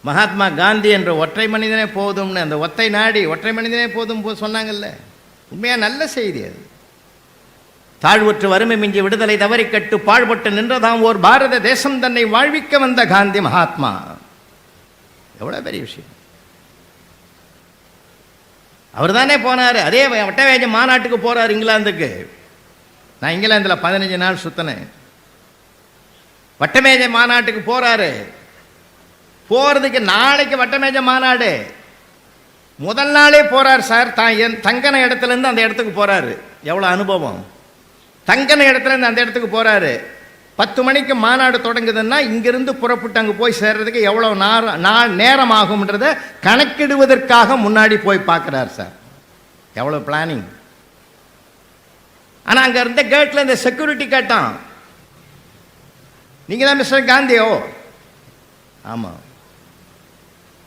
மகாத்மா காந்தி என்ற ஒற்றை மனிதனே போதும்னு, அந்த ஒற்றை நாடி ஒற்றை மனிதனே போதும் சொன்னாங்கல்ல. உண்மையாக நல்ல செய்தி அது. தாழ்வுற்று வறுமை மிஞ்சி விடுதலை தவறி கட்டு பாழ்பட்டு நின்றதாம் ஓர் பாரத தேசம் தன்னை வாழ்விக்க வந்த காந்தி மகாத்மா. எவ்வளோ பெரிய விஷயம். அவர் தானே போனார். அதே வட்டவேஜ மாநாட்டுக்கு போறார் இங்கிலாந்துக்கு. நான் இங்கிலாந்தில் 15 நாள் சுத்தினேன். வட்டமேஜை மாநாட்டுக்கு போறாரு. போறதுக்கு நாளைக்கு வட்டமேஜை மாநாடு. முதல் நாளே போறார் சார். தங்கன இடத்துல இருந்து அந்த இடத்துக்கு போறாரு. எவ்வளவு அனுபவம். தங்கன இடத்துல இருந்து அந்த இடத்துக்கு போறாரு. 10 மணிக்கு மாநாடு தொடங்குதுன்னா இங்கிருந்து புறப்பட்டு அங்கே போய் சேர்றதுக்கு எவ்வளவு நேரம் ஆகும்ன்றதை கணக்கிடுவதற்காக முன்னாடி போய் பார்க்கிறார் சார். எவ்வளவு பிளானிங். ஆனால் அங்கே இருந்த கேட்ல இந்த செக்யூரிட்டி கேட்டான், நீங்க தான் மிஸ்டர் காந்தியோ? ஆமாம்.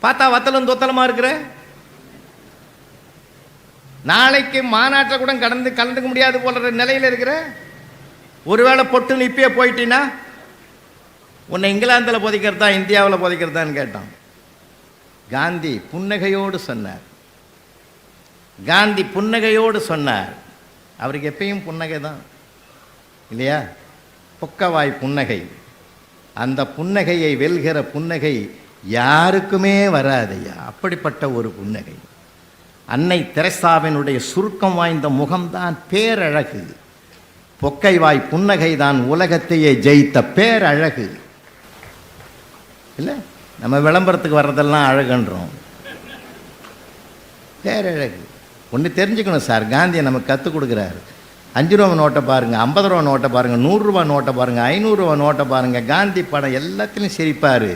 பார்த்தா வத்தலும் தொத்தலமா இருக்கிற. நாளைக்கு மாநாட்டில் கூட கலந்துக்க முடியாது போல நிலையில் இருக்கிற. ஒருவேளை பொட்டுன்னு இப்பயே போயிட்டீங்கன்னா உன்னை இங்கிலாந்தில் புதைக்கிறதா இந்தியாவில் புதைக்கிறதான்னு கேட்டான். காந்தி புன்னகையோடு சொன்னார். காந்தி புன்னகையோடு சொன்னார். அவருக்கு எப்பயும் புன்னகை தான் இல்லையா? பொக்கவாய் புன்னகை. அந்த புன்னகையை வெல்கிற புன்னகை யாருக்குமே வராதையா. அப்படிப்பட்ட ஒரு புன்னகை. அன்னை தெரசாவினுடைய சுருக்கம் வாய்ந்த முகம்தான் பேரழகு. பொக்கைவாய் புன்னகை தான் உலகத்தையே ஜெயித்த பேரழகு. இல்லை, நம்ம விளம்பரத்துக்கு வர்றதெல்லாம் அழகுன்றோம். பேரழகு. ஒன்று தெரிஞ்சுக்கணும் சார், காந்தியை நமக்கு கற்றுக் கொடுக்குறாரு. 5 ரூபா நோட்டை பாருங்கள், 50 ரூபா நோட்டை பாருங்கள், 100 ரூபா நோட்டை பாருங்கள், 500 ரூபா நோட்டை பாருங்கள். காந்தி படம் எல்லாத்துலேயும் சிரிப்பார்.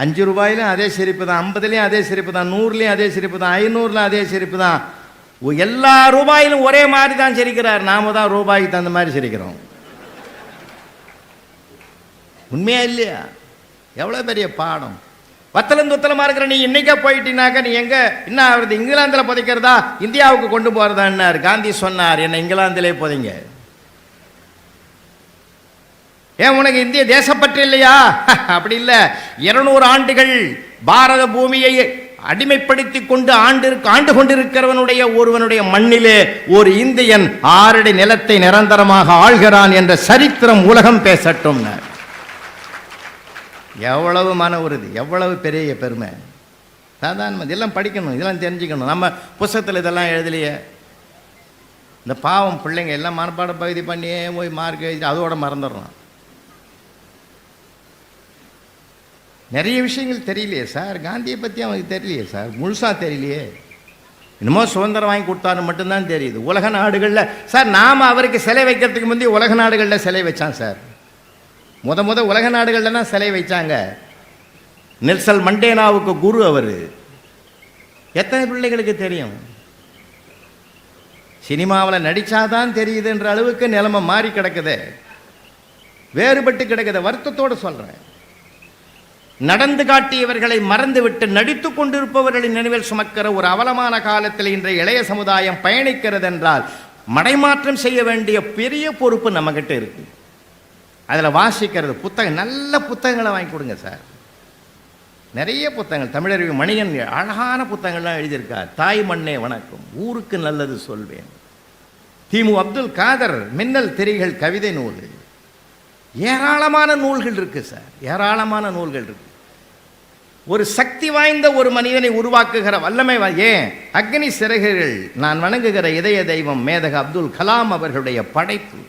5 ரூபாயிலும் அதே சிரிப்பு தான், 50லேயும் அதே சிரிப்பு தான், 100லேயும் அதே சிரிப்பு தான், 500ல அதே சிரிப்பு தான். எல்லா ரூபாயிலும் ஒரே மாதிரி தான் சிரிக்கிறார். நாம தான் ரூபாய்க்கு தகுந்த மாதிரி சிரிக்கிறோம். உண்மையா இல்லையா? எவ்வளோ பெரிய பாடம். வத்தலம் தொத்தலமா இருக்கிற நீ இன்னைக்கே போயிட்டீனாக்க நீ எங்க என்ன ஆகுறது? இங்கிலாந்தில் புதைக்கிறதா இந்தியாவுக்கு கொண்டு போறதான்னார். காந்தி சொன்னார், என்னை இங்கிலாந்திலே புதைங்க. ஏன் உனக்கு இந்திய தேசப்பற்று இல்லையா? அப்படி இல்லை. 200 ஆண்டுகள் பாரத பூமியை அடிமைப்படுத்தி கொண்டு ஆண்டு கொண்டிருக்கிறவனுடைய ஒருவனுடைய மண்ணிலே ஒரு இந்தியன் 6 அடி நிலத்தை நிரந்தரமாக ஆள்கிறான் என்ற சரித்திரம் உலகம் பேசட்டும். எவ்வளவு மன உறுதி, எவ்வளவு பெரிய பெருமை. சாதாரண இதெல்லாம் படிக்கணும், இதெல்லாம் தெரிஞ்சுக்கணும். நம்ம புத்தகத்தில் இதெல்லாம் எழுதலையே. இந்த பாவம் பிள்ளைங்க எல்லாம் மனப்பாட பகுதி பண்ணியே போய் மார்க் எழுதி அதோட மறந்துடுறோம். நிறைய விஷயங்கள் தெரியலையே சார். காந்தியை பற்றி அவனுக்கு தெரியலையே சார், முழுசாக தெரியலையே. இன்னமும் சுதந்திரம் வாங்கி கொடுத்தாரு மட்டும்தான் தெரியுது. உலக நாடுகளில் சார் நாம் அவருக்கு சிலை வைக்கிறதுக்கு முந்தைய உலக நாடுகளில் சிலை வச்சான் சார். முத உலக நாடுகளில் தான் சிலை வைச்சாங்க. நெல்சன் மண்டேலாவுக்கு குரு அவர். எத்தனை பிள்ளைகளுக்கு தெரியும்? சினிமாவில் நடித்தாதான் தெரியுதுன்ற அளவுக்கு நிலைமை மாறி கிடக்குது, வேறுபட்டு கிடக்குது. வருத்தத்தோடு சொல்கிறேன். நடந்து காட்டியவர்களை மறந்துவிட்டு நடித்து கொண்டிருப்பவர்களின் நினைவில் சுமக்கிற ஒரு அவலமான காலத்தில் இன்றைய இளைய சமுதாயம் பயணிக்கிறது என்றால் மடைமாற்றம் செய்ய வேண்டிய பெரிய பொறுப்பு நம்மகிட்ட இருக்கு. அதில் வாசிக்கிறது புத்தகம், நல்ல புத்தகங்களை வாங்கி கொடுங்க சார். நிறைய புத்தகங்கள். தமிழறிவு மணியன் அழகான புத்தகங்கள்லாம் எழுதியிருக்கார். தாய் மண்ணே வணக்கம், ஊருக்கு நல்லது சொல்வேன். திமு அப்துல் காதர் மின்னல் திரிகள் கவிதை நூல். ஏராளமான நூல்கள் இருக்கு சார், ஏராளமான நூல்கள் இருக்கு. ஒரு சக்தி வாய்ந்த ஒரு மனிதனை உருவாக்குகிற வல்லமை. ஏன் அக்னி சிறகுகள் நான் வணங்குகிற இதய தெய்வம் மேதக அப்துல் கலாம் அவர்களுடைய படைப்பு.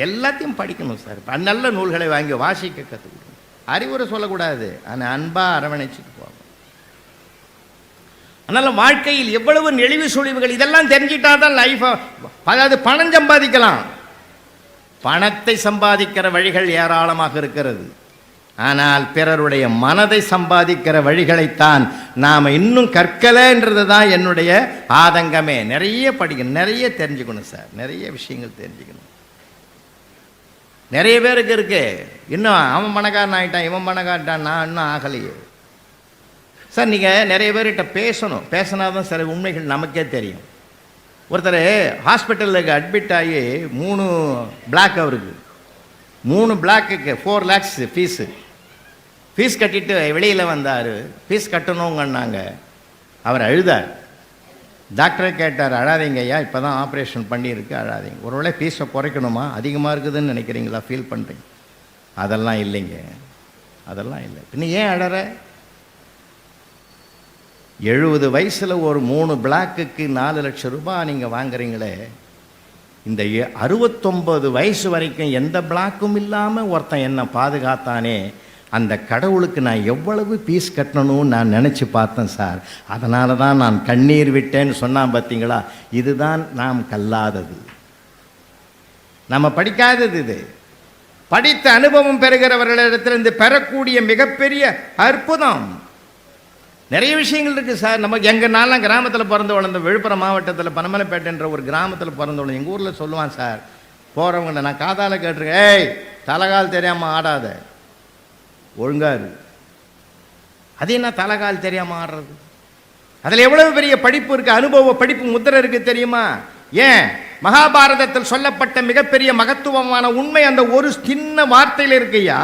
எல்லாத்தையும் படிக்கணும் சார். நல்ல நூல்களை வாங்கி வாசிக்க கற்றுக்கணும். அறிவுரை சொல்லக்கூடாது, ஆனால் அன்பாக அரவணைச்சிட்டு போகணும். அதனால் வாழ்க்கையில் எவ்வளவு நெளிவு சுழிவுகள் இதெல்லாம் தெரிஞ்சிட்டா தான் லைஃப். அதாவது பணம் சம்பாதிக்கலாம். பணத்தை சம்பாதிக்கிற வழிகள் ஏராளமாக இருக்கிறது. ஆனால் பிறருடைய மனதை சம்பாதிக்கிற வழிகளைத்தான் நாம் இன்னும் கற்கலைன்றது தான் என்னுடைய ஆதங்கமே. நிறைய படிக்கணும், நிறைய தெரிஞ்சுக்கணும் சார். நிறைய விஷயங்கள் தெரிஞ்சுக்கணும். நிறைய பேருக்கு இருக்கு, இன்னும் அவன் பணக்காரன் ஆகிட்டான், இவன் பணக்காரட்டான், நான் இன்னும் ஆகலையே சார். நீங்கள் நிறைய பேர்கிட்ட பேசணும். பேசினாதான் சில உண்மைகள் நமக்கே தெரியும். ஒருத்தர் ஹாஸ்பிட்டலுக்கு அட்மிட் ஆகி 3 பிளாக், அவருக்கு 3 பிளாக்குக்கு 4 lakhs ஃபீஸு. ஃபீஸ் கட்டிட்டு வெளியில் வந்தார். ஃபீஸ் கட்டணுங்கன்னாங்க. அவர் அழுதார். டாக்டரே கேட்டார், அழாதீங்க ஐயா, இப்போ தான் ஆப்ரேஷன் பண்ணியிருக்கு, அழாதீங்க. ஒருவேளை ஃபீஸை குறைக்கணுமா, அதிகமாக இருக்குதுன்னு நினைக்கிறீங்களா, ஃபீல் பண்ணுறீங்க? அதெல்லாம் இல்லைங்க, அதெல்லாம் இல்லை. பின்ன ஏன் அழற? 70 வயசில் ஒரு 3 பிளாக்குக்கு 4 லட்சம் ரூபாய் நீங்கள் வாங்குறீங்களே, இந்த 69 வயசு வரைக்கும் எந்த பிளாக்கும் இல்லாமல் ஒருத்தன் என்னை பாதுகாத்தானே, அந்த கடவுளுக்கு நான் எவ்வளவு ஃபீஸ் கட்டணும்னு நான் நினச்சி பார்த்தேன் சார். அதனால தான் நான் கண்ணீர் விட்டேன்னு சொன்னான். பார்த்தீங்களா, இதுதான் நாம் கல்லாதது, நம்ம படிக்காதது. இது படித்த அனுபவம் பெறுகிறவர்களிடத்திலிருந்து பெறக்கூடிய மிகப்பெரிய அற்புதம். நிறைய விஷயங்கள் இருக்குது சார். நமக்கு எங்கள் நாளெலாம் கிராமத்தில் பிறந்து வளர்ந்த, விழுப்புரம் மாவட்டத்தில் பனமலைப்பேட்டைன்ற ஒரு கிராமத்தில் பிறந்து வளர்ந்த, எங்கள் ஊரில் சொல்லுவான் சார், போகிறவங்க நான் காதால் கேட்டிருக்கேன், ஏய் தலைகால் தெரியாமல் ஆடாத, ஒழுங்காரு. அது என்ன தலைகால் தெரியாமல் ஆடுறது? அதில் எவ்வளவு பெரிய படிப்பு இருக்குது, அனுபவ படிப்பு முத்திரை இருக்குது தெரியுமா? ஏன் மகாபாரதத்தில் சொல்லப்பட்ட மிகப்பெரிய மகத்துவமான உண்மை அந்த ஒரு சின்ன வார்த்தையில் இருக்குயா.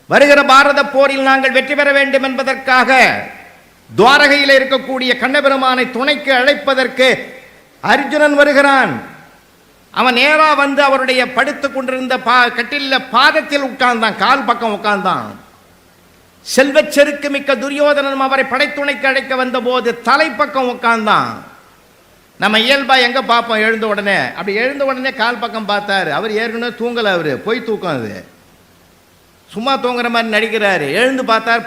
வருகிற பாரத போரில் நாங்கள் வெற்றி பெற வேண்டும் என்பதற்காக துவாரகையில் இருக்கக்கூடிய கண்ணபெருமானை துணைக்கு அழைப்பதற்கு அர்ஜுனன் வருகிறான். அவன் நேரா வந்து அவருடைய படுத்து கொண்டிருந்த கட்டில பாதத்தில் உட்கார்ந்தான், கால் பக்கம் உட்கார்ந்தான். செல்வச் செருக்கு மிக்க துரியோதனன் அவரை படைத்துணைக்கு அழைக்க வந்த போது தலைப்பக்கம் உட்கார்ந்தான். நம்ம இயல்பா எங்க பார்ப்போம், எழுந்த உடனே அப்படி எழுந்த உடனே கால் பக்கம் பார்த்தாரு. அவர் ஏற்கனவே தூங்கல, அவரு போய் தூக்கம், அது சும்மா தூங்குற மாதிரி நடிக்கிறாரு. எழுந்து பார்த்தார்,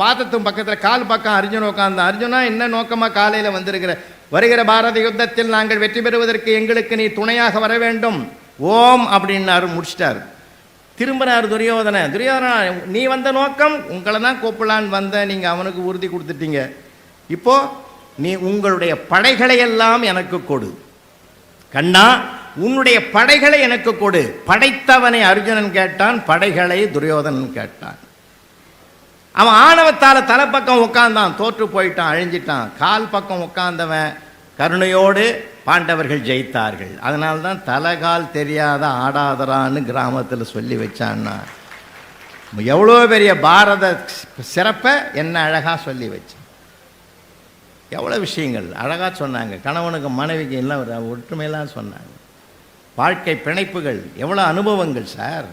பாதத்தும் பக்கத்தில் கால் பக்கம் அர்ஜுன் உட்கார்ந்தான். அர்ஜுனா, என்ன நோக்கமா காலையில் வந்திருக்கிற? வருகிற பாரத யுத்தத்தில் நாங்கள் வெற்றி பெறுவதற்கு எங்களுக்கு நீ துணையாக வர வேண்டும், ஓம் அப்படின்னாரு. முடிச்சிட்டார். திரும்பினார் துரியோதன. துரியோதனா, நீ வந்த நோக்கம் உங்களை தான் கூப்பிடலான்னு வந்த, நீங்கள் அவனுக்கு உறுதி கொடுத்துட்டீங்க. இப்போ நீ உங்களுடைய படைகளை எல்லாம் எனக்கு கொடு. கண்ணா, உன்னுடைய படைகளை எனக்கு கொடு. படைத்தவனை அர்ஜுனன் கேட்டான், படைகளை துரியோதனன் கேட்டான். அவன் ஆணவத்தால தலைப்பக்கம் உட்கார்ந்தான், தோற்று போயிட்டான், அழிஞ்சிட்டான். கால் பக்கம் உட்கார்ந்தவன் கருணையோடு பாண்டவர்கள் ஜெயித்தார்கள். அதனால்தான் தலைகால் தெரியாத ஆடாதரான்னு கிராமத்தில் சொல்லி வச்சான்னா, எவ்வளோ பெரிய பாரத சிறப்பை என்ன அழகாக சொல்லி வச்சான். எவ்வளோ விஷயங்கள் அழகாக சொன்னாங்க. கணவனுக்கு மனைவிக்கு எல்லாம் ஒரு ஒற்றுமையெல்லாம் சொன்னாங்க. வாழ்க்கை பிணைப்புகள், எவ்வளோ அனுபவங்கள் சார்.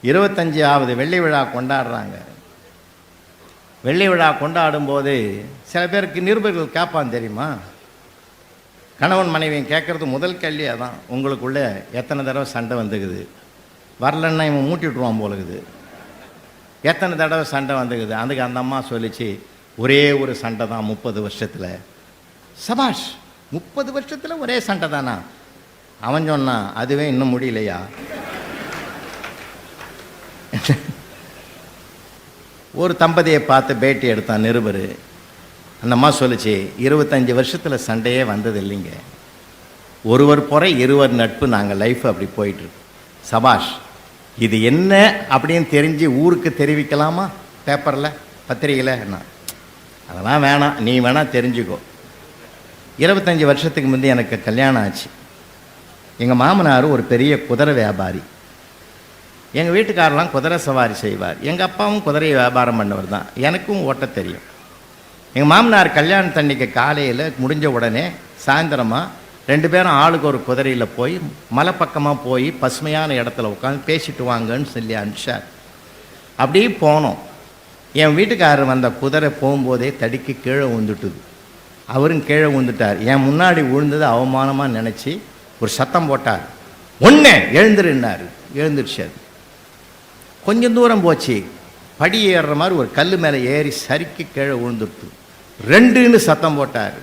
25வது வெள்ளி விழா கொண்டாடுறாங்க. வெள்ளி விழா கொண்டாடும் போது சில பேருக்கு நிருபர்கள் கேட்பான் தெரியுமா, கணவன் மனைவியும் கேட்குறது முதல் கேள்வியாக தான், உங்களுக்குள்ளே எத்தனை தடவை சண்டை வந்துக்குது, வரலன்னா இவன் மூட்டி விட்ருவான் போலுக்குது, எத்தனை தடவை சண்டை வந்துக்குது. அதுக்கு அந்த அம்மா சொல்லிச்சு, ஒரே ஒரு சண்டை தான் 30 வருஷத்தில். சபாஷ், 30 வருஷத்தில் ஒரே சண்டை தானா? அவன் சொன்னான், அதுவே இன்னும் முடியலையா. ஒரு தம்பதியை பார்த்து பேட்டி எடுத்தான் நிருபர். அந்த அம்மா சொல்லிச்சு, 25 வருஷத்தில் சண்டையே வந்தது இல்லைங்க, ஒருவர் பொறை இருவர் நட்பு, நாங்கள் லைஃப் அப்படி போயிட்டுருக்கு. சபாஷ், இது என்ன அப்படின்னு தெரிஞ்சு ஊருக்கு தெரிவிக்கலாமா பேப்பரில் பத்திரிகையில்? என்ன அதெல்லாம் வேணாம், நீ வேணால் தெரிஞ்சுக்கோ. 25 வருஷத்துக்கு முந்தைய எனக்கு கல்யாணம் ஆச்சு. எங்கள் மாமனார் ஒரு பெரிய குதிரை வியாபாரி. எங்கள் வீட்டுக்காரெலாம் குதிரை சவாரி செய்வார். எங்கள் அப்பாவும் குதிரை வியாபாரம் பண்ணவர் தான். எனக்கும் ஓட்ட தெரியும். எங்கள் மாமனார் கல்யாணத்தன்னைக்கு காலையில் முடிஞ்ச உடனே சாயந்தரமாக 2 பேரும் ஆளுக்கு ஒரு குதிரையில் போய் மலை பக்கமாக போய் பசுமையான இடத்துல உட்காந்து பேசிட்டு வாங்கன்னு சொல்லி அனுப்பிச்சார். அப்படியே போனோம். என் வீட்டுக்காரர் வந்த குதிரை போகும்போதே தடிக்கு கீழே விழுந்துட்டுது. அவரும் கீழே விழுந்துட்டார். என் முன்னாடி விழுந்தது அவமானமாக நினச்சி ஒரு சத்தம் போட்டார், ஒன்று எழுந்துருன்னாரு. எழுந்துருச்சு. அது கொஞ்சம் தூரம் போச்சு, படி ஏறுற மாதிரி ஒரு கல் மேலே ஏறி சறுக்கி கீழே விழுந்துட்டு 2ன்னு சத்தம் போட்டார்.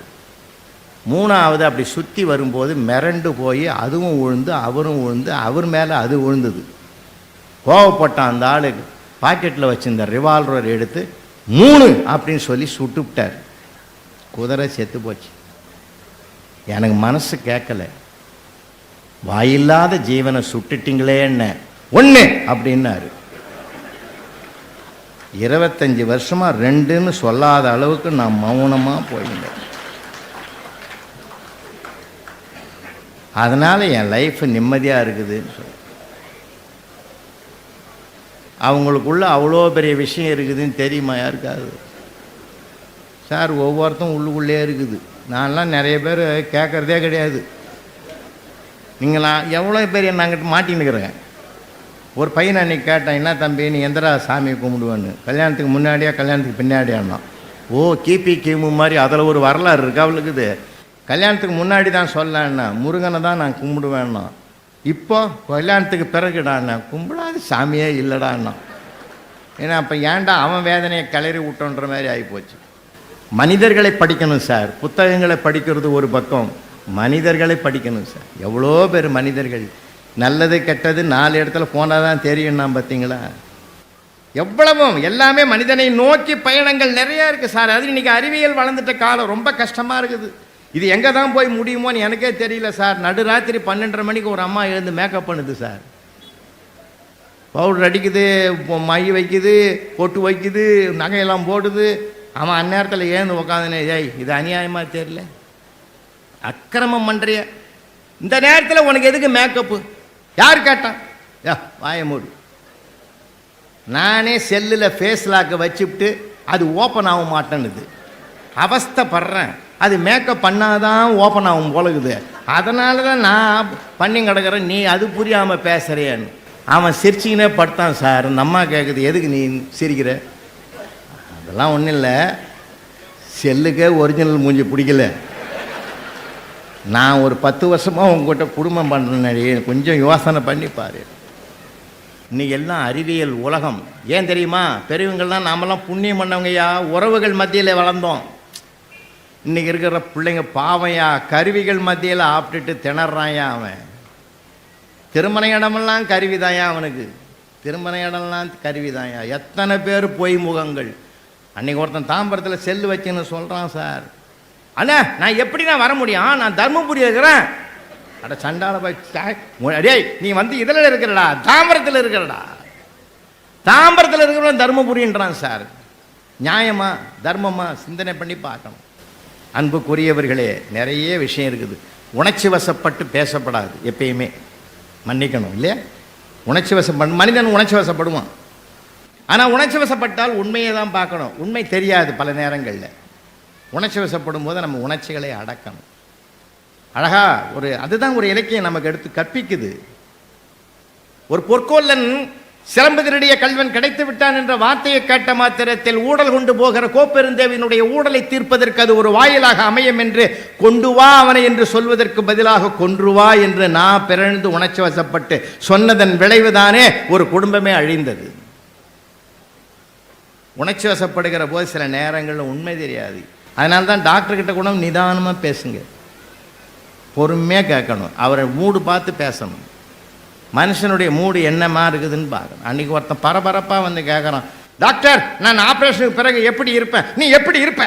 3வது அப்படி சுற்றி வரும்போது மிரண்டு போய் அதுவும் விழுந்து அவரும் விழுந்து அவர் மேலே அது விழுந்தது. கோவப்பட்டான் அந்த ஆளு. பாக்கெட்டில் வச்சிருந்த ரிவால்வர் எடுத்து 3 அப்படின்னு சொல்லி சுட்டுவிட்டார். குதிரை செத்து போச்சு. எனக்கு மனசு கேட்கல, வாயில்லாத ஜீவனை சுட்டுட்டீங்களே என்ன 1 அப்படின்னாரு. 25 வருஷமா 2ன்னு சொல்லாத அளவுக்கு நான் மௌனமாக போயிருந்தேன். அதனால் என் லைஃப் நிம்மதியாக இருக்குதுன்னு சொல்லி அவங்களுக்குள்ள அவ்வளோ பெரிய விஷயம் இருக்குதுன்னு தெரியுமா யாருக்காது? சார் ஒவ்வொருத்தரும் உள்ளுக்குள்ளே இருக்குது. நான்லாம் நிறைய பேர் கேட்குறதே கிடையாது. நீங்களா எவ்வளோ பேர் நாங்கிட்ட மாட்டின்னுக்கிறேங்க. ஒரு பையனை அன்றைக்கி கேட்டேன், என்ன தம்பி நீ எந்தடா சாமியை கும்பிடுவேன்னு? கல்யாணத்துக்கு முன்னாடியா கல்யாணத்துக்கு பின்னாடியானா? ஓ கிபி கிமு மாதிரி அதில் ஒரு வரலாறு இருக்கு அவளுக்குது. கல்யாணத்துக்கு முன்னாடி தான் சொல்லன்னா முருகனை தான் நான் கும்பிடுவேன்னா. இப்போ கல்யாணத்துக்கு பிறகுடாண்ணா கும்பிடாது சாமியே இல்லைடான்னா. ஏன்னா அப்போ ஏன்டா அவன் வேதனையை கிளறி விட்டோன்ற மாதிரி ஆகிப்போச்சு. மனிதர்களை படிக்கணும் சார். புத்தகங்களை படிக்கிறது ஒரு பக்கம், மனிதர்களை படிக்கணும் சார். எவ்வளோ பேர் மனிதர்கள் நல்லது கெட்டது 4 இடத்துல போனால் தான் தெரியும்னா பார்த்தீங்களா? எவ்வளவும் எல்லாமே மனிதனை நோக்கி பயணங்கள் நிறையா இருக்குது சார். அது இன்றைக்கி அறிவியல் வளர்ந்துட்ட காலம் ரொம்ப கஷ்டமாக இருக்குது. இது எங்கே தான் போய் முடியுமோன்னு எனக்கே தெரியல சார். நடுராத்திரி 12:30 மணிக்கு ஒரு அம்மா எழுந்து மேக்கப் பண்ணுது சார். பவுடர் அடிக்குது, மை வைக்குது, பொட்டு வைக்குது, நகையெல்லாம் போடுது. அவன் அந்நேரத்தில் ஏந்து உக்காந்துனே, ஏய் இது அநியாயமாக தெரியல, அக்கிரமம் பண்ணுறிய, இந்த நேரத்தில் உனக்கு எதுக்கு மேக்கப்பு? யார் கேட்டான்? வாய மூடு. நானே செல்லில் ஃபேஸ் லாக்கை வச்சுவிட்டு அது ஓப்பன் ஆக மாட்டேன்னுது, அவஸ்தைப்படுறேன். அது மேக்கப் பண்ணாதான் ஓப்பன் ஆகும் போலகுது. அதனால தான் நான் பண்ணி கிடக்கிறேன், நீ அது புரியாமல் பேசுகிறேன்னு. அவன் சிரிச்சிக்கினே படுத்தான் சார். அந்த அம்மா கேட்குது, எதுக்கு நீ சிரிக்கிற? அதெல்லாம் ஒன்றும் இல்லை, செல்லுக்கே ஒரிஜினல் மூஞ்சி பிடிக்கல. நான் ஒரு 10 வருஷமாக உங்கள்கிட்ட குடும்பம் பண்ணுறேன், கொஞ்சம் யோசனை பண்ணி பாரு. இன்னைக்கு எல்லாம் அறிவியல் உலகம். ஏன் தெரியுமா? பெரியவங்கள்லாம் நாமெல்லாம் புண்ணியம் பண்ணவங்கய்யா, உறவுகள் மத்தியில் வளர்ந்தோம். இன்றைக்கி இருக்கிற பிள்ளைங்க பாவையா கருவிகள் மத்தியில் ஆப்பிட்டுட்டு திணறாயா. அவன் திருமண இடமெல்லாம் கருவிதாயா, அவனுக்கு திருமண இடம்லாம் கருவிதாயா. எத்தனை பேர் பொய் முகங்கள். அன்றைக்கி ஒருத்தன் தாம்பரத்தில் செல்லு வச்சுன்னு சொல்கிறான் சார். அண்ணா நான் எப்படி நான் வர முடியும்? நான் தர்மபுரி இருக்கிறேன். அட சண்டால போய், டேய் நீ வந்து இதில் இருக்கிறடா, தாம்பரத்தில் இருக்கிறடா. தாம்பரத்தில் இருக்கிற தர்மபுரின்றான் சார். நியாயமா தர்மமா? சிந்தனை பண்ணி பார்க்கணும். அன்புக்குரியவர்களே, நிறைய விஷயம் இருக்குது. உணர்ச்சி வசப்பட்டு பேசப்படாது எப்பயுமே, மன்னிக்கணும் இல்லையா? உணர்ச்சி வசப்படும் மனிதன் உணர்ச்சி வசப்படுவான். ஆனால் உணர்ச்சி வசப்பட்டால் உண்மையை தான் பார்க்கணும். உண்மை தெரியாது பல நேரங்களில். உணர்ச்சி வசப்படும் போது நம்ம உணர்ச்சிகளை அடக்கணும். அழகா அதுதான் ஒரு இலக்கியம் நமக்கு எடுத்து கற்பிக்குது. ஒரு பொற்கோல்லன் சிலம்பு திருடிய கல்வன் கிடைத்து விட்டான் என்ற வார்த்தையை கேட்ட மாத்திரத்தில் ஊடல் கொண்டு போகிற கோப்பெருந்தேவினுடைய ஊடலை தீர்ப்பதற்கு அது ஒரு வாயிலாக அமையும் என்று கொண்டு வா அவனை என்று சொல்வதற்கு பதிலாக கொன்று வா என்று நான் பிறழ்ந்து உணர்ச்சி வசப்பட்டு சொன்னதன் விளைவுதானே ஒரு குடும்பமே அழிந்தது. உணர்ச்சி வசப்படுகிற போது சில நேரங்களில் உண்மை தெரியாது. அதனால தான் டாக்டர்கிட்ட கூட நிதானமாக பேசுங்க, பொறுமையாக கேட்கணும், அவரை மூடு பார்த்து பேசணும். மனுஷனுடைய மூடு என்னமா இருக்குதுன்னு பார்க்கணும். அன்றைக்கி ஒருத்தன் பரபரப்பாக வந்து கேட்குறான், டாக்டர் நான் ஆப்ரேஷனுக்கு பிறகு எப்படி இருப்பேன்? நீ எப்படி இருப்ப?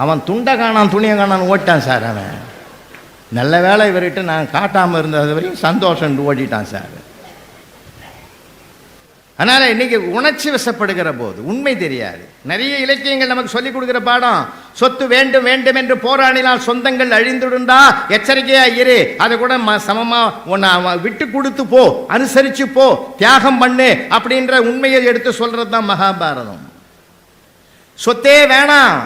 அவன் துண்டை காணான் துணியை காணான்னு ஓட்டான் சார். அவன் நல்ல வேலை இவர்கிட்ட நான் காட்டாமல் இருந்தது வரையும் சந்தோஷம் ஓட்டிட்டான் சார். அதனால் இன்றைக்கி உணர்ச்சி வசப்படுகிற போது உண்மை தெரியாது. நிறைய இலக்கியங்கள் நமக்கு சொல்லிக் கொடுக்குற பாடம். சொத்து வேண்டும் வேண்டும் என்று போராடினால் சொந்தங்கள் அழிந்துடுண்டா, எச்சரிக்கையா இரு. அதை கூட சமமாக விட்டு கொடுத்து போ, அனுசரித்து போ, தியாகம் பண்ணு அப்படின்ற உண்மையை எடுத்து சொல்கிறது தான் மகாபாரதம். சொத்தே வேணாம்,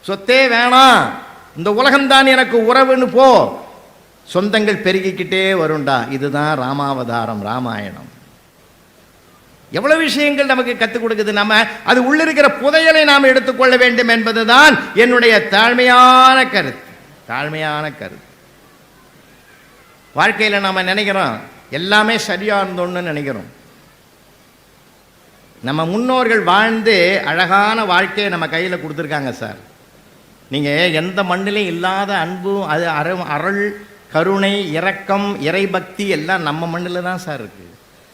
சொத்தே வேணாம், இந்த உலகம்தான் எனக்கு உறவுன்னு போ, சொந்தங்கள் பெருகிக்கிட்டே வருண்டா. இதுதான் ராமாவதாரம், ராமாயணம். எவ்வளவு விஷயங்கள் நமக்கு கற்றுக் கொடுக்குது. நம்ம அது உள்ளிருக்கிற புதையலை நாம் எடுத்துக்கொள்ள வேண்டும் என்பதுதான் என்னுடைய தாழ்மையான கருத்து. தாழ்மையான கருத்து. வாழ்க்கையில் நாம் நினைக்கிறோம் எல்லாமே சரியா இருந்தோன்னு நினைக்கிறோம். நம்ம முன்னோர்கள் வாழ்ந்து அழகான வாழ்க்கையை நம்ம கையில் கொடுத்துருக்காங்க சார். நீங்கள் எந்த மண்ணிலையும் இல்லாத அன்பு, அது அருள், கருணை, இரக்கம், இறைபக்தி எல்லாம் நம்ம மண்ணில் தான் சார் இருக்குது.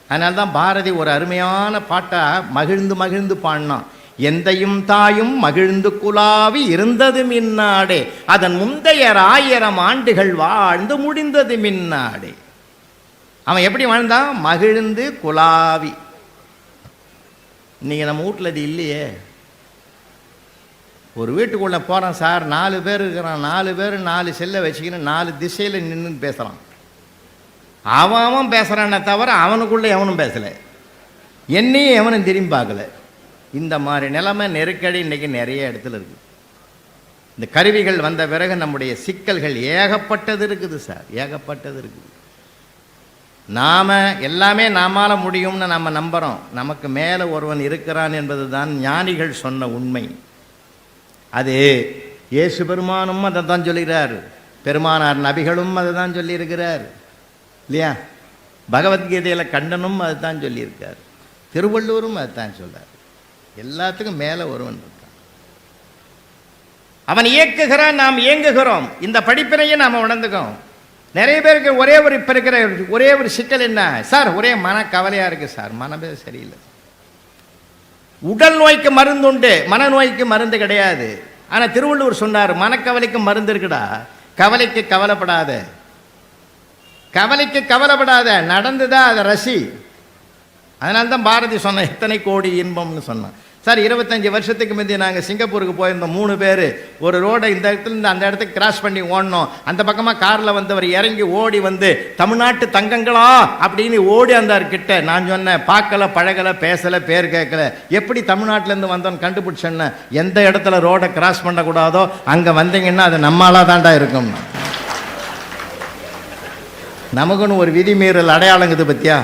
அதனால தான் பாரதி ஒரு அருமையான பாட்டை மகிழ்ந்து மகிழ்ந்து பாடினான். எந்தையும் தாயும் மகிழ்ந்து குலாவி இருந்தது மின்னாடே, அதன் முந்தையர் 1000 ஆண்டுகள் வாழ்ந்து முடிந்தது மின்னாடே. அவன் எப்படி வாழ்ந்தான்? மகிழ்ந்து குலாவி. இன்னைக்கு நம்ம வீட்டில் அது இல்லையே. ஒரு வீட்டுக்குள்ளே போகிறான் சார், 4 பேர் இருக்கிறான், 4 பேர் 4 செல்லை வச்சுக்கின்னு 4 திசையில் நின்று பேசுகிறான். அவன் பேசுகிறானே தவிர அவனுக்குள்ளே எவனும் பேசலை, என்னையும் எவனும் திரும்பி பார்க்கல. இந்த மாதிரி நிலைமை நெருக்கடி இன்றைக்கி நிறைய இடத்துல இருக்குது. இந்த கருவிகள் வந்த பிறகு நம்முடைய சிக்கல்கள் ஏகப்பட்டது இருக்குது சார், ஏகப்பட்டது இருக்குது. நாம் எல்லாமே நாமால முடியும்னு நம்ம நம்புகிறோம். நமக்கு மேலே ஒருவன் இருக்கிறான் என்பது தான் ஞானிகள் சொன்ன உண்மை. அது இயேசு பெருமானும் அதை தான் சொல்லுகிறார், பெருமானார் நபிகளும் அதை தான் சொல்லியிருக்கிறார் இல்லையா? பகவத்கீதையில் கண்ணனும் அதை தான் சொல்லியிருக்கார், திருவள்ளுவரும் அதை தான் சொல்றார். எல்லாத்துக்கும் மேலே ஒருவன் இருக்கான், அவன் இயக்குகிறான், நாம் இயங்குகிறோம். இந்த படிப்பினையை நாம் உணர்ந்துக்கிறோம். நிறைய பேருக்கு இப்போ இருக்கிற ஒரே ஒரு சிக்கல் என்ன சார், ஒரே மன கவலையாக இருக்குது சார், மனமே சரியில்லை. உடல் நோய்க்கு மருந்து உண்டு, மனநோய்க்கு மருந்து கிடையாது. ஆனால் திருவள்ளுவர் சொன்னார், மனக்கவலைக்கு மருந்து இருக்குடா, கவலைக்கு கவலைப்படாத, கவலைக்கு கவலைப்படாத, நடந்துதான் அதை ரசி. அதனால்தான் பாரதி சொன்ன இத்தனை கோடி இன்பம்னு சொன்னான். சார் 25 வருஷத்துக்கு முந்தைய நாங்கள் சிங்கப்பூருக்கு போயிருந்தோம். 3 பேர் ஒரு ரோடை இந்த இடத்துலேருந்து அந்த இடத்துக்கு கிராஸ் பண்ணி ஓடணும். அந்த பக்கமாக காரில் வந்தவர் இறங்கி ஓடி வந்து தமிழ்நாட்டு தங்கங்களா அப்படின்னு ஓடி வந்தார் கிட்ட. நான் சொன்னேன், பார்க்கல, பழகலை, பேசலை, பேர் கேட்கல, எப்படி தமிழ்நாட்டிலேருந்து வந்தோன்னு கண்டுபிடிச்சேன்னு. எந்த இடத்துல ரோடை கிராஸ் பண்ணக்கூடாதோ அங்கே வந்தீங்கன்னா அது நம்மளாக தாண்டா இருக்கும். நமக்குன்னு ஒரு விதிமீறல் அடையாளங்குது பற்றியா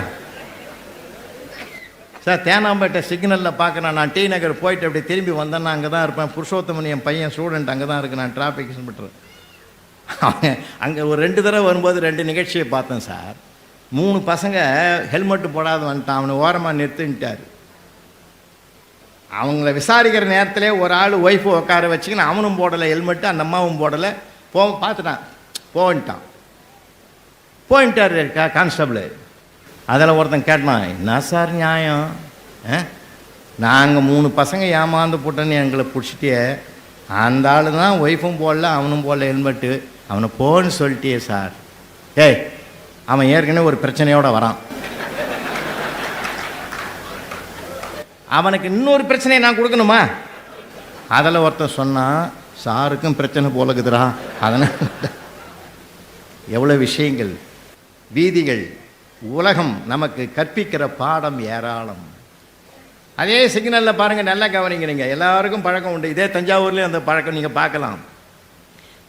சார்? தேனாம்பேட்டை சிக்னலில் பார்க்குறேன், நான் டி நகர் போயிட்டு அப்படி திரும்பி வந்தேன்னா அங்கே தான் இருப்பேன். புருஷோத்தமன் என் பையன் ஸ்டூடெண்ட் அங்கே தான் இருக்கு, நான் டிராஃபிக் இன்ஸ்பெக்டர். அவன் அங்கே ஒரு 2 தடவை வரும்போது 2 நிகழ்ச்சியை பார்த்தேன் சார். 3 பசங்க ஹெல்மெட்டு போடாத வந்துட்டான், அவனை ஓரமாக நிறுத்திட்டார். அவங்கள விசாரிக்கிற நேரத்திலே ஒரு ஆள் ஒய்ஃபு உட்கார வச்சுக்கின்னு அவனும் போடலை ஹெல்மெட்டு, அந்த அம்மாவும் போடலை. பார்த்துட்டான், போயிட்டார் கான்ஸ்டபிள். அதில் ஒருத்தன் கேட்டான், என்ன சார் நியாயம், நாங்கள் 3 பசங்க ஏமாந்து போட்டோன்னு எங்களை பிடிச்சிட்டே, அந்த ஆள் தான் ஒய்ஃபும் போடல அவனும் போடல ஹெல்மெட்டு, அவனை போன்னு சொல்லிட்டியே சார். ஏய், அவன் ஏற்கனவே ஒரு பிரச்சனையோடு வரான், அவனுக்கு இன்னொரு பிரச்சனையை நான் கொடுக்கணுமா? அதில் ஒருத்தன் சொன்னான், சாருக்கும் பிரச்சனை போலக்குதுரா. அதனால் எவ்வளோ விஷயங்கள், வீதிகள், உலகம் நமக்கு கற்பிக்கிற பாடம் ஏராளம். அதே சிக்னலில் பாருங்கள், நல்லா கவனிக்கிறீங்க, எல்லாருக்கும் பழக்கம் உண்டு. இதே தஞ்சாவூர்லேயும் அந்த பழக்கம் நீங்கள் பார்க்கலாம்.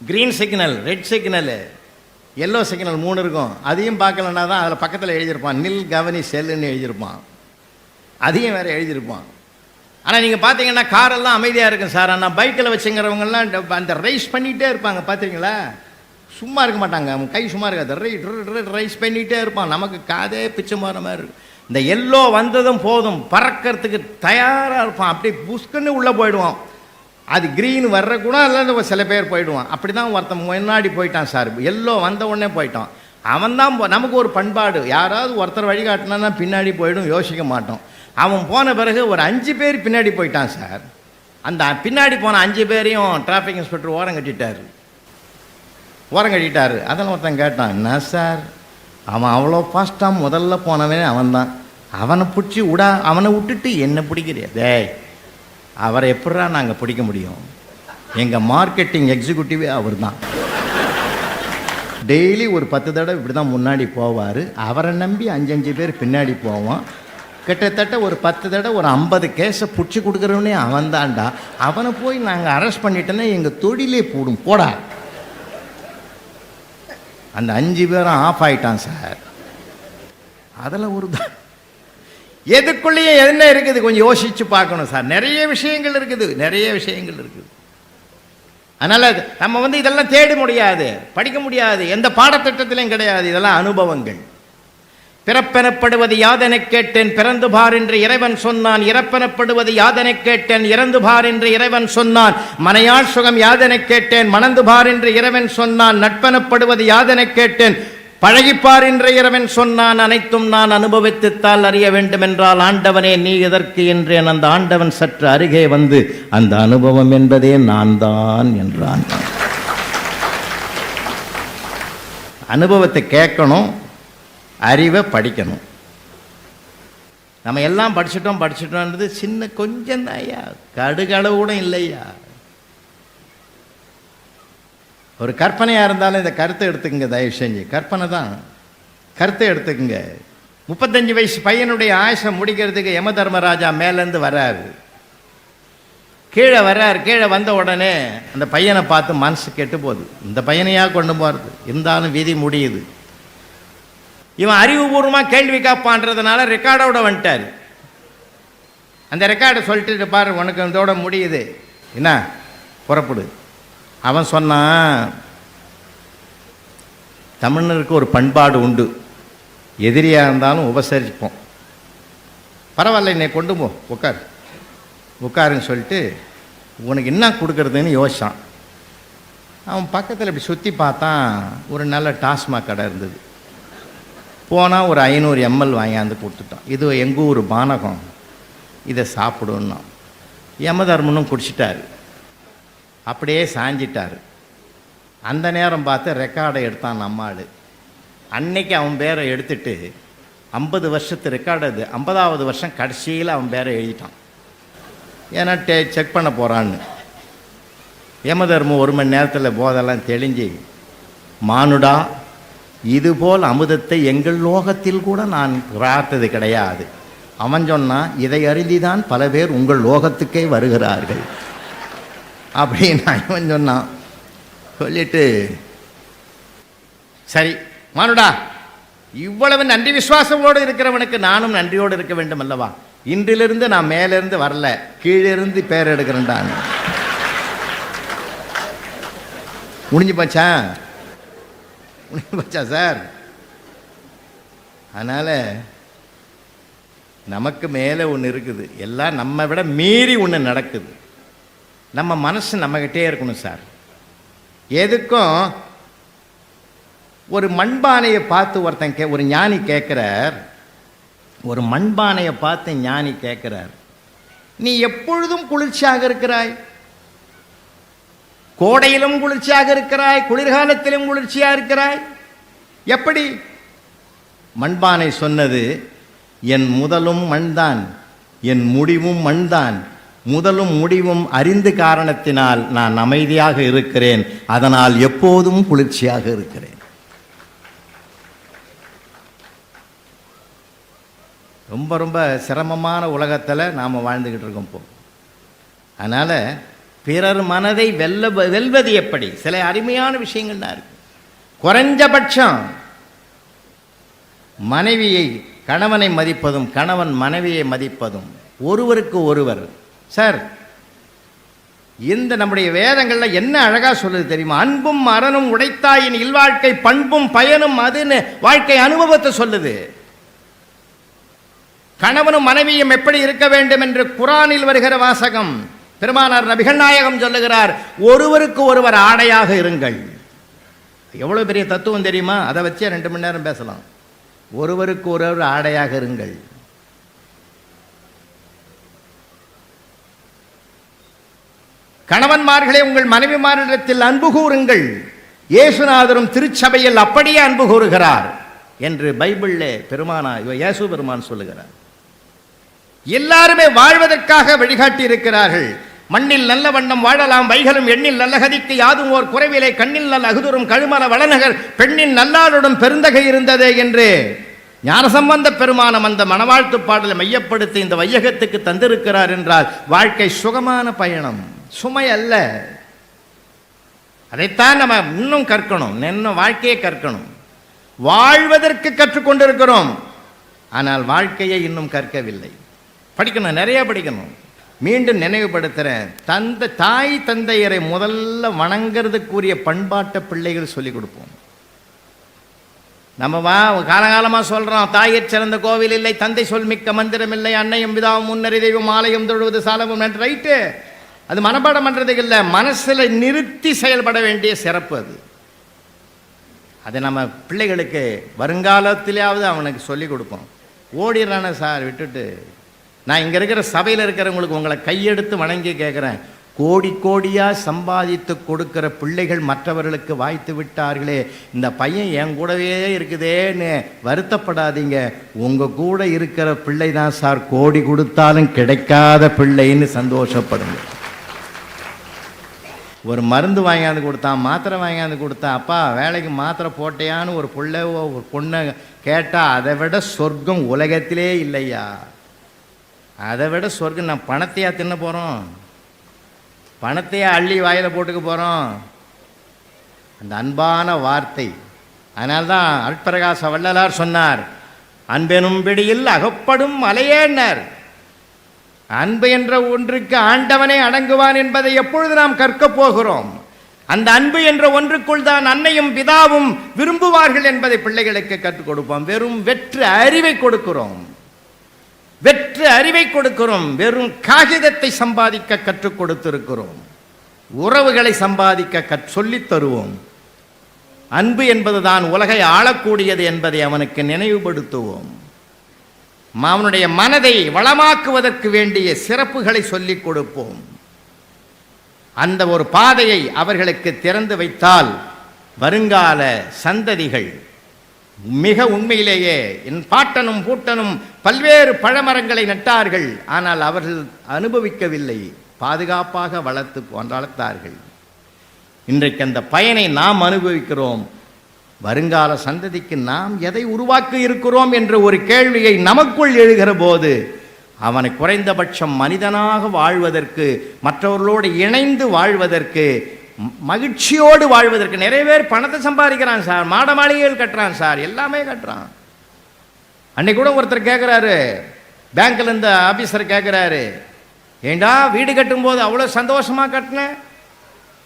Green signal, red signal, yellow signal 3 இருக்கும். அதையும் பார்க்கலன்னா தான் அதில் பக்கத்தில் எழுதியிருப்பான், நில் கவனி செல்லுன்னு எழுதியிருப்பான், அதையும் வேறு எழுதியிருப்பான். ஆனால் நீங்கள் பார்த்தீங்கன்னா காரெல்லாம் அமைதியாக இருக்கும் சார். ஆனால் பைக்கில் வச்சுங்கிறவங்கெல்லாம் அந்த ரைஸ் பண்ணிகிட்டே இருப்பாங்க, பார்த்தீங்களா? சும்மா இருக்க மாட்டாங்க, அவங்க கை சும்மா இருக்காது, ரைஸ் பண்ணிகிட்டே இருப்பான். நமக்கு காதே பிச்சை மாற மாதிரி இருக்கும். இந்த எல்லோ வந்ததும் போதும் பறக்கிறதுக்கு தயாராக இருப்பான், அப்படி புஷ்குன்னு உள்ளே போயிடுவான். அது க்ரீன் வர்றக்கூட இல்லை, சில பேர் போயிடுவான். அப்படி தான் ஒருத்தன் முன்னாடி போயிட்டான் சார், எல்லோ வந்த உடனே போயிட்டான். அவன் தான் நமக்கு ஒரு பண்பாடு, யாராவது ஒருத்தர் வழிகாட்டினா பின்னாடி போயிடும், யோசிக்க மாட்டோம். அவன் போன பிறகு ஒரு 5 பேர் பின்னாடி போயிட்டான் சார். அந்த பின்னாடி போன 5 பேரையும் டிராஃபிக் இன்ஸ்பெக்டர் ஓரம் கட்டிட்டார். அதெல்லாம் ஒருத்தன் கேட்டான், என்ன சார் அவன் அவ்வளோ ஃபாஸ்ட்டாக முதல்ல போனவனே அவன் தான், அவனை பிடிச்சி அவனை விட்டுட்டு என்ன பிடிக்கிறியா? டேய், அவரை எப்படா நாங்கள் பிடிக்க முடியும்? எங்கள் மார்க்கெட்டிங் எக்ஸிக்யூட்டிவே அவர் தான். டெய்லி ஒரு 10 தடவை இப்படி தான் முன்னாடி போவார், அவரை நம்பி 5 பேர் பின்னாடி போவான். கிட்டத்தட்ட ஒரு 10 தடவை ஒரு 50 கேஸை பிடிச்சி கொடுக்குறவனே அவன் தான்டா. அவனை போய் நாங்கள் அரெஸ்ட் பண்ணிட்டோன்னா எங்கள் தொழிலே போடும், போடா. அந்த 5 பேரும் ஆஃப் ஆயிட்டான் சார். அதில் ஒரு எதுக்குள்ளேயே என்ன இருக்குது கொஞ்சம் யோசிச்சு பார்க்கணும் சார். நிறைய விஷயங்கள் இருக்குது. அதனால் நம்ம இதெல்லாம் தேட முடியாது, படிக்க முடியாது, எந்த பாடத்திட்டத்திலையும் கிடையாது. இதெல்லாம் அனுபவங்கள். பிறப்பெனப்படுவது யாதெனக் கேட்டேன், பிறந்து பார் என்று இறைவன் சொன்னான். இறப்பெனப்படுவது யாதெனக் கேட்டேன், இறந்து பார் என்று இறைவன் சொன்னான். மனையாள் சுகம் யாதெனக் கேட்டேன், மணந்து பார் என்று இறைவன் சொன்னான். நட்பெனப்படுவது யாதெனக் கேட்டேன், பழகிப்பார் என்று இறைவன் சொன்னான். அனைத்தும் நான் அனுபவித்துத்தால் அறிய வேண்டும் என்றால் ஆண்டவனே நீ எதற்கு என்றேன். அந்த ஆண்டவன் சற்று அருகே வந்து அந்த அனுபவம் என்பதே நான் தான் என்றான். அனுபவத்தை கேட்கணும், அறிவை படிக்கணும். நம்ம எல்லாம் படிச்சுட்டோன்றது சின்ன கொஞ்சம் தான் ஐயா, கடுகளவு கூட இல்லையா. ஒரு கற்பனையாக இருந்தாலும் இந்த கருத்தை எடுத்துக்கங்க தயவு செஞ்சு. கற்பனை தான், கருத்தை எடுத்துக்குங்க. 35 வயசு பையனுடைய ஆயுசை முடிக்கிறதுக்கு யம தர்மராஜா மேலேருந்து வர்றாரு. கீழே வர்றார். கீழே வந்த உடனே அந்த பையனை பார்த்து மனசு கெட்டு போகுது. இந்த பையனையா கொண்டு போகிறது, இருந்தாலும் விதி முடியுது. இவன் அறிவுபூர்வமாக கேள்வி காப்பான்றதுனால ரெக்கார்டோட வந்துட்டார். அந்த ரெக்கார்டை சொல்லிட்டு பாரு, உனக்கு இதோட முடியுது, என்ன புறப்படு. அவன் சொன்னான், தமிழருக்கு ஒரு பண்பாடு உண்டு, எதிரியாக இருந்தாலும் உபசரிப்போம். பரவாயில்ல, என்னை கொண்டு போ, உட்காருன்னு சொல்லிட்டு உனக்கு என்ன கொடுக்குறதுன்னு யோசிச்சான். அவன் பக்கத்தில் இப்படி சுற்றி பார்த்தான். ஒரு நல்ல டாஸ்மாக் கடை இருந்தது. போனால் ஒரு 500 ml வாங்கியாந்து கொடுத்துட்டான். இது எங்கள் ஊர் பானகம், இதை சாப்பிடுன்னா. யமதர்மனும் குடிச்சிட்டாரு. அப்படியே சாஞ்சிட்டார். அந்த நேரம் பார்த்து ரெக்கார்டை எடுத்தான் நம்மாள். அன்னைக்கு அவன் பேரை எடுத்துட்டு 50 வருஷத்து ரெக்கார்டு அது. 50வது வருஷம் கடைசியில் அவன் பேரை எழுதிட்டான். ஏன்னா செக் பண்ண போகிறான்னு. யமதர்மம் 1 மணி நேரத்தில் போதெல்லாம் தெளிஞ்சு, மானுடா, இதுபோல் அமுதத்தை எங்கள் லோகத்தில் கூட நான் பார்த்தது கிடையாது. அவன் சொன்னான், இதை அறிந்துதான் பல பேர் உங்கள் லோகத்துக்கே வருகிறார்கள் அப்படின்னு இவன் சொன்னான். சொல்லிட்டு, சரி மானுடா, இவ்வளவு நன்றி விசுவாசத்தோடு இருக்கிறவனுக்கு நானும் நன்றியோடு இருக்க வேண்டும் அல்லவா? இன்றிலிருந்து நான் மேலிருந்து வரல, கீழிருந்து பேர் எடுக்கிறேன்டான். முடிஞ்சு போச்சா சார்? அதனால் நமக்கு மேலே ஒன்று இருக்குது, எல்லாம் நம்ம விட மீறி ஒன்று நடக்குது. நம்ம மனசு நம்மகிட்டே இருக்கணும் சார். எதுக்கும் ஒரு மண்பானையை பார்த்து ஒருத்தன் ஒரு ஞானி கேட்குறார். ஒரு மண்பானையை பார்த்து ஞானி கேட்குறார், நீ எப்பொழுதும் குளிர்ச்சியாக இருக்கிறாய், கோடையிலும் குளிர்ச்சியாக இருக்கிறாய், குளிர்காலத்திலும் குளிர்ச்சியாக இருக்கிறாய், எப்படி? மண்பானை சொன்னது, என் முதலும் மண்தான், என் முடிவும் மண்தான். முதலும் முடிவும் அறிந்து காரணத்தினால் நான் அமைதியாக இருக்கிறேன், அதனால் எப்போதும் குளிர்ச்சியாக இருக்கிறேன். ரொம்ப ரொம்ப சிரமமான உலகத்தில் நாம் வாழ்ந்துக்கிட்டு இருக்கோம் இப்போ. அதனால் பிறர் மனதை வெல்வது எப்படி? சில அருமையான விஷயங்கள்லாம் இருக்கு. குறைஞ்சபட்சம் மனைவியை கணவனை மதிப்பதும் கணவன் மனைவியை மதிப்பதும் ஒருவருக்கு ஒருவர். சார், இந்த நம்முடைய வேதங்களில் என்ன அழகா சொல்லுது தெரியுமா? அன்பும் அறனும் உடைத்தாயின் இல்வாழ்க்கை பண்பும் பயனும் அதுன்னு வாழ்க்கை அனுபவத்தை சொல்லுது. கணவனும் மனைவியும் எப்படி இருக்க வேண்டும் என்று குரானில் வருகிற வாசகம். பெருமானார் நபிகள் நாயகம் சொல்லுகிறார், ஒருவருக்கு ஒருவர் ஆடையாக இருங்கள். எவ்வளவு பெரிய தத்துவம் தெரியுமா? அதை வச்சே 2 மணி நேரம் பேசலாம். ஒருவருக்கு ஒருவர் ஆடையாக இருங்கள். கணவன்மார்களே, உங்கள் மனைவிமாரிடத்தில் அன்பு கூறுங்கள், இயேசுநாதரும் திருச்சபையில் அப்படியே அன்பு கூறுகிறார் என்று பைபிளிலே இயேசு பெருமான் சொல்லுகிறார். எல்லாருமே வாழ்வதற்காக வழிகாட்டி இருக்கிறார்கள். மண்ணில் நல்ல வண்ணம் வாழலாம் வைகளும் எண்ணில் நல்ல கதிக்கு யாதும் ஓர் குறைவிலை கண்ணில் நல்ல அகுதுரும் கழுமல வளநகர் பெண்ணின் நல்லாருடன் பெருந்தகை இருந்ததே என்று ஞானசம்பந்த பெருமானம் அந்த மனவாழ்த்து பாடலை மையப்படுத்தி இந்த வையகத்துக்கு தந்திருக்கிறார் என்றால் வாழ்க்கை சுகமான பயணம், சுமை அல்ல. அதைத்தான் நம்ம இன்னும் கற்கணும், இன்னும் வாழ்க்கையை கற்கணும். வாழ்வதற்கு கற்றுக்கொண்டிருக்கிறோம், ஆனால் வாழ்க்கையை இன்னும் கற்கவில்லை. படிக்கணும், நிறைய படிக்கணும். மீண்டும் நினைவுபடுத்துகிறேன், தாய் தந்தையரை முதல்ல வணங்கிறதுக்குரிய பண்பாட்டை பிள்ளைகள் சொல்லிக் கொடுப்போம். நம்ம காலகாலமாக சொல்கிறோம், தாயிற் சிறந்த கோவில் இல்லை, தந்தை சொல் மிக்க மந்திரம் இல்லை, அன்னையும் விதாவும் முன்னறி தெய்வம் ஆலயம் தொழுவது சாலமும் நன்று. ரைட்டு, அது மனப்பாடம் பண்ணுறதுக்கு இல்லை, மனசில் நிறுத்தி செயல்பட வேண்டிய சிறப்பு அது. அதை நம்ம பிள்ளைகளுக்கு வருங்காலத்திலேயாவது அவனுக்கு சொல்லிக் கொடுப்போம். ஓடிடுறானே சார் விட்டுட்டு. நான் இங்கே இருக்கிற சபையில் இருக்கிறவங்களுக்கு உங்களை கையெடுத்து வணங்கி கேட்குறேன், கோடி கோடியாக சம்பாதித்து கொடுக்கிற பிள்ளைகள் மற்றவர்களுக்கு வாய்த்து விட்டார்களே, இந்த பையன் என் கூடவே இருக்குதேன்னு வருத்தப்படாதீங்க. உங்கள் கூட இருக்கிற பிள்ளை தான் சார் கோடி கொடுத்தாலும் கிடைக்காத பிள்ளைன்னு சந்தோஷப்படுங்க. ஒரு மருந்து வாங்கியாந்து கொடுத்தான், மாத்திரை வாங்கியாந்து கொடுத்தான், அப்பா வேலைக்கு மாத்திரை போட்டையான்னு ஒரு பிள்ளை ஒரு பொண்ணை கேட்டால் அதை விட சொர்க்கம் உலகத்திலே இல்லையா. அதை விட சொர்க்கம். நான் பணத்தையா தின்ன போகிறோம்? பணத்தையா அள்ளி வாயில் போட்டுக்க போகிறோம்? அந்த அன்பான வார்த்தை. அதனால்தான் அருட்பிரகாச வள்ளலார் சொன்னார், அன்பெனும் பிடியில் அகப்படும் மலையேன்னார். அன்பு என்ற ஒன்றுக்கு ஆண்டவனே அடங்குவான் என்பதை எப்பொழுது நாம் கற்கப் போகிறோம்? அந்த அன்பு என்ற ஒன்றுக்குள் தான் அன்னையும் பிதாவும் விரும்புவார்கள் என்பதை பிள்ளைகளுக்கு கற்றுக் கொடுப்போம். வெறும் வெற்று அறிவை கொடுக்கிறோம், வெற்று அறிவை கொடுக்கிறோம். வெறும் காகிதத்தை சம்பாதிக்க கற்றுக் கொடுத்திருக்கிறோம். உறவுகளை சம்பாதிக்க சொல்லித் தருவோம். அன்பு என்பதுதான் உலகை ஆளக்கூடியது என்பதை அவனுக்கு நினைவுபடுத்துவோம். அவனுடைய மனதை வளமாக்குவதற்கு வேண்டிய சிறப்புகளை சொல்லிக் கொடுப்போம். அந்த ஒரு பாதையை அவர்களுக்கு திறந்து வைத்தால் வருங்கால சந்ததிகள் மிக உண்மையிலேயே, என் பாட்டனும் பூட்டனும் பல்வேறு பழமரங்களை நட்டார்கள், ஆனால் அவர்கள் அனுபவிக்கவில்லை, பாதுகாப்பாக வளர்த்தார்கள். இன்றைக்கு அந்த பயனை நாம் அனுபவிக்கிறோம். வருங்கால சந்ததிக்கு நாம் எதை உருவாக்கி இருக்கிறோம் என்ற ஒரு கேள்வியை நமக்குள் எழுகிற போது அவனை குறைந்தபட்சம் மனிதனாக வாழ்வதற்கு, மற்றவர்களோடு இணைந்து வாழ்வதற்கு, மகிழ்ச்சியோடு வாழ்வதற்கு. நிறைய பேர் பணத்தை சம்பாதிக்கிறான் சார், மாட மாளிகைகள் கட்டுறான் சார், எல்லாமே கட்டுறான். அன்னைக்கு கூட ஒருத்தர் கேட்குறாரு, பேங்க்ல இருந்த ஆபீசர் கேட்குறாரு, ஏண்டா வீடு கட்டும்போது அவ்வளோ சந்தோஷமா கட்டின,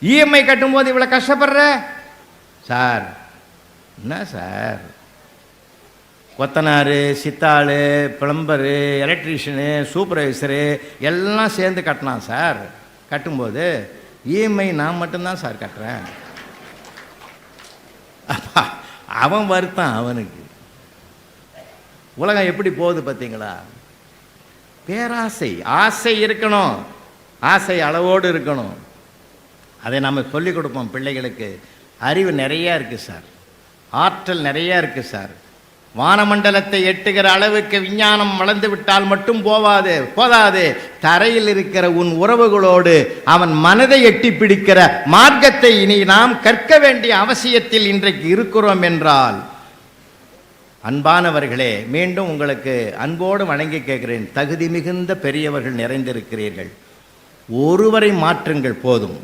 இஎம்ஐ கட்டும்போது இவ்வளோ கஷ்டப்படுற? சார் என்ன சார், கொத்தனார், சித்தாள், பிளம்பரு, எலக்ட்ரீஷியனு, சூப்பர்வைசரு எல்லாம் சேர்ந்து கட்டினான் சார். கட்டும்போது இஎம்ஐ நான் மட்டும்தான் சார் கட்டுறேன். அவன் வருத்தான் அவனுக்கு. உலகம் எப்படி போகுது பார்த்தீங்களா? பேராசை. ஆசை இருக்கணும், ஆசை அளவோடு இருக்கணும். அதை நம்ம சொல்லிக் கொடுப்போம் பிள்ளைகளுக்கு. அறிவு நிறையா இருக்குது சார், ஆற்றல் நிறையா இருக்குது சார். வானமண்டலத்தை எட்டுகிற அளவுக்கு விஞ்ஞானம் வளர்ந்து விட்டால் மட்டும் போதாது. தரையில் இருக்கிற உன் உறவுகளோடு அவன் மனதை எட்டி பிடிக்கிற மார்க்கத்தை இனி நாம் கற்க வேண்டிய அவசியத்தில் இன்றைக்கு இருக்கிறோம் என்றால், அன்பானவர்களே, மீண்டும் உங்களுக்கு அன்போடு வணங்கி கேட்கிறேன். தகுதி மிகுந்த பெரியவர்கள் நிறைந்திருக்கிறீர்கள். ஒருவரை மாற்றுங்கள் போதும்.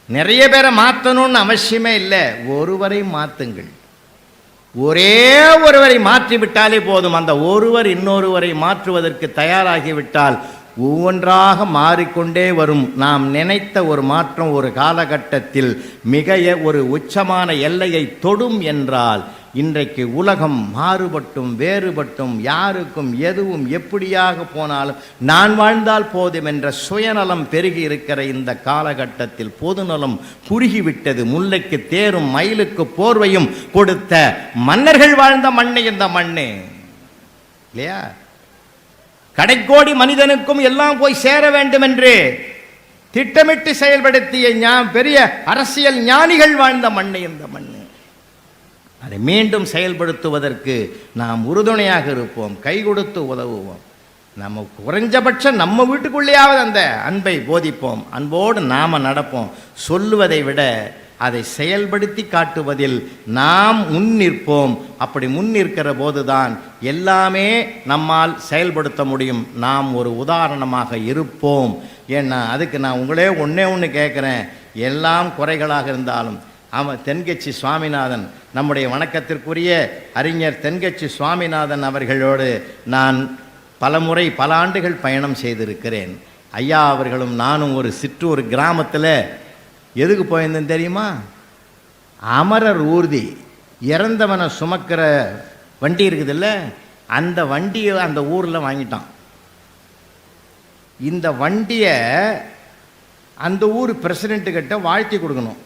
நிறைய பேரை மாற்றணும்னு அவசியமே இல்லை, ஒருவரை மாற்றுங்கள். ஒரே ஒருவரை மாற்றிவிட்டாலே போதும். அந்த ஒருவர் இன்னொருவரை மாற்றுவதற்கு தயாராகிவிட்டால் ஒவ்வொன்றாக மாறிக்கொண்டே வரும். நாம் நினைத்த ஒரு மாற்றம் ஒரு காலகட்டத்தில் மிக ஒரு உச்சமான எல்லையை தொடும் என்றால், இன்றைக்கு உலகம் மாறுபட்டும் வேறுபட்டும் யாருக்கும் எதுவும் எப்படியாக போனாலும் நான் வாழ்ந்தால் போதும் என்ற சுயநலம் பெருகி இருக்கிற இந்த காலகட்டத்தில் பொதுநலம் குறுகிவிட்டது. முல்லைக்கு தேரும் மயிலுக்கு போர்வையும் கொடுத்த மன்னர்கள் வாழ்ந்த மண்ணு இந்த மண்ணு இல்லையா? கடைக்கோடி மனிதனுக்கும் எல்லாம் போய் சேர வேண்டும் என்று திட்டமிட்டு செயல்படுத்திய பெரிய அரசியல் ஞானிகள் வாழ்ந்த மண்ணு இந்த மண்ணு. அதை மீண்டும் செயல்படுத்துவதற்கு நாம் உறுதுணையாக இருப்போம், கை கொடுத்து உதவுவோம். நம்ம குறைஞ்சபட்சம் நம்ம வீட்டுக்குள்ளேயாவது அந்த அன்பை போதிப்போம், அன்போடு நாம் நடப்போம். சொல்லுவதை விட அதை செயல்படுத்தி காட்டுவதில் நாம் முன்னிற்போம். அப்படி முன்னிற்கிற போதுதான் எல்லாமே நம்மால் செயல்படுத்த முடியும். நாம் ஒரு உதாரணமாக இருப்போம். ஏன்னா அதுக்கு நான் உங்களே ஒன்று கேட்குறேன். எல்லாம் குறைகளாக இருந்தாலும் அவன் தென்கட்சி சுவாமிநாதன், நம்முடைய வணக்கத்திற்குரிய அறிஞர் தென்கட்சி சுவாமிநாதன் அவர்களோடு நான் பலமுறை பல ஆண்டுகள் பயணம் செய்திருக்கிறேன். ஐயா அவர்களும் நானும் ஒரு சிற்றூர் கிராமத்தில் எதுக்கு போயிருந்தேன் தெரியுமா? அமரர் ஊர்தி, இறந்தவனை சுமக்கிற வண்டி இருக்குதுல்ல, அந்த வண்டியை அந்த ஊரில் வாங்கிட்டான். இந்த வண்டியை அந்த ஊர் பிரசிடெண்ட்டுக்கிட்ட வாழ்த்தி கொடுக்கணும்.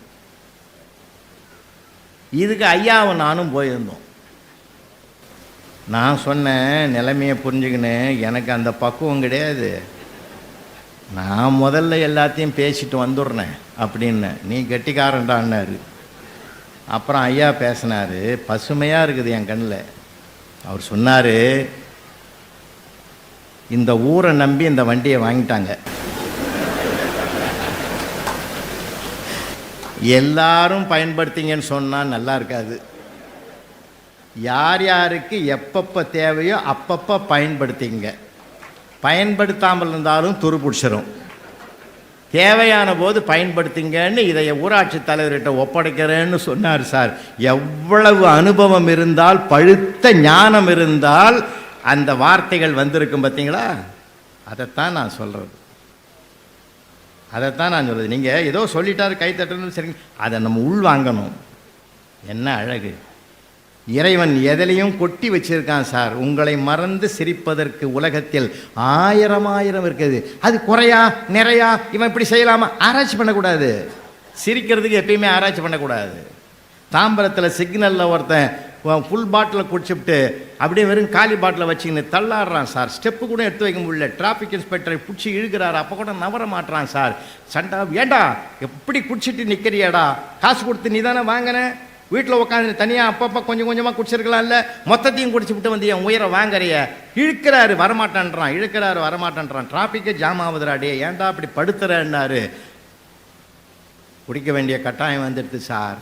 இதுக்கு ஐயாவும் நானும் போயிருந்தோம். நான் சொன்னேன், நிலைமையை புரிஞ்சுக்கினேன், எனக்கு அந்த பக்குவம் கிடையாது, நான் முதல்ல எல்லாத்தையும் பேசிட்டு வந்துடுறேன் அப்படின்னு. நீ கெட்டிக்காரன்டான்னாரு. அப்புறம் ஐயா பேசினார், பசுமையாக இருக்குது என் கண்ணில். அவர் சொன்னார், இந்த ஊரை நம்பி இந்த வண்டியை வாங்கிட்டாங்க, எல்லாரும் பயன்படுத்திங்கன்னு சொன்னால் நல்லா இருக்காது. யார் யாருக்கு எப்பப்போ தேவையோ அப்பப்போ பயன்படுத்திங்க. பயன்படுத்தாமல் இருந்தாலும் துரு பிடிச்சிரும். தேவையான போது பயன்படுத்திங்கன்னு இதை ஊராட்சி தலைவர்கிட்ட ஒப்படைக்கிறேன்னு சொன்னார் சார். எவ்வளவு அனுபவம் இருந்தால், பழுத்த ஞானம் இருந்தால் அந்த வார்த்தைகள் வந்திருக்கும் பார்த்தீங்களா? அதைத்தான் நான் சொல்கிறது. நீங்கள் ஏதோ சொல்லிட்டாரு கை தட்டணும், சரி, அதை நம்ம உள் வாங்கணும். என்ன அழகு! இறைவன் எதிலையும் கொட்டி வச்சிருக்கான் சார். உங்களை மறந்து சிரிப்பதற்கு உலகத்தில் ஆயிரம் இருக்குது. அது குறையா நிறையா, இவன் இப்படி செய்யலாமா, ஆராய்ச்சி பண்ணக்கூடாது. சிரிக்கிறதுக்கு எப்பயுமே ஆராய்ச்சி பண்ணக்கூடாது. தாம்பரத்தில் சிக்னலில் ஒருத்தன் ஃபுல் பாட்டில் குடிச்சுட்டு அப்படியே வெறும் காலி பாட்டில் வச்சுக்கின்னு தள்ளாடுறான் சார். ஸ்டெப்பு கூட எடுத்து வைக்க முடியல. டிராஃபிக் இன்ஸ்பெக்டரை பிடிச்சி இழுக்கிறாரு, அப்போ கூட நவர மாட்டுறான் சார். சண்டா, ஏண்டா எப்படி குடிச்சிட்டு நிற்கிறியாடா, காசு கொடுத்து நீ தானே வாங்கின, வீட்டில் உட்காந்து தனியாக அப்பப்போ கொஞ்சம் கொஞ்சமாக குடிச்சிருக்கலாம்ல, மொத்தத்தையும் குடிச்சுவிட்டு வந்து என் உயிரை வாங்குறிய. இழுக்கிறாரு, வரமாட்டான்றான், இழுக்கிறாரு, வரமாட்டான்றான். டிராஃபிக்கே ஜாம் ஆகுதுராடே, ஏன்டா அப்படி படுத்துறேன்னாரு. குடிக்க வேண்டிய கட்டாயம் வந்துடுது சார்.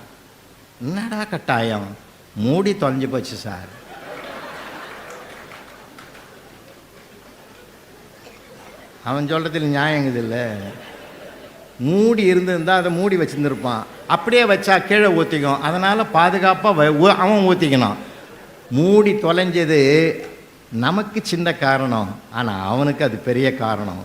என்னடா கட்டாயம்? மூடி தொலைஞ்சு போச்சு சார். அவன் சொல்கிறதுல நியாயங்குது இல்லை. மூடி இருந்திருந்தால் அதை மூடி வச்சுருந்துருப்பான். அப்படியே வச்சா கீழே ஊற்றிக்கும். அதனால் பாதுகாப்பாக அவன் ஊற்றிக்கணும். மூடி தொலைஞ்சது நமக்கு சின்ன காரணம், ஆனால் அவனுக்கு அது பெரிய காரணம்.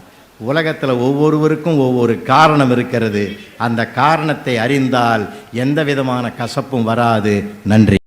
உலகத்தில் ஒவ்வொருவருக்கும் ஒவ்வொரு காரணம் இருக்கிறது. அந்த காரணத்தை அறிந்தால் எந்த விதமான கசப்பும் வராது. நன்றி.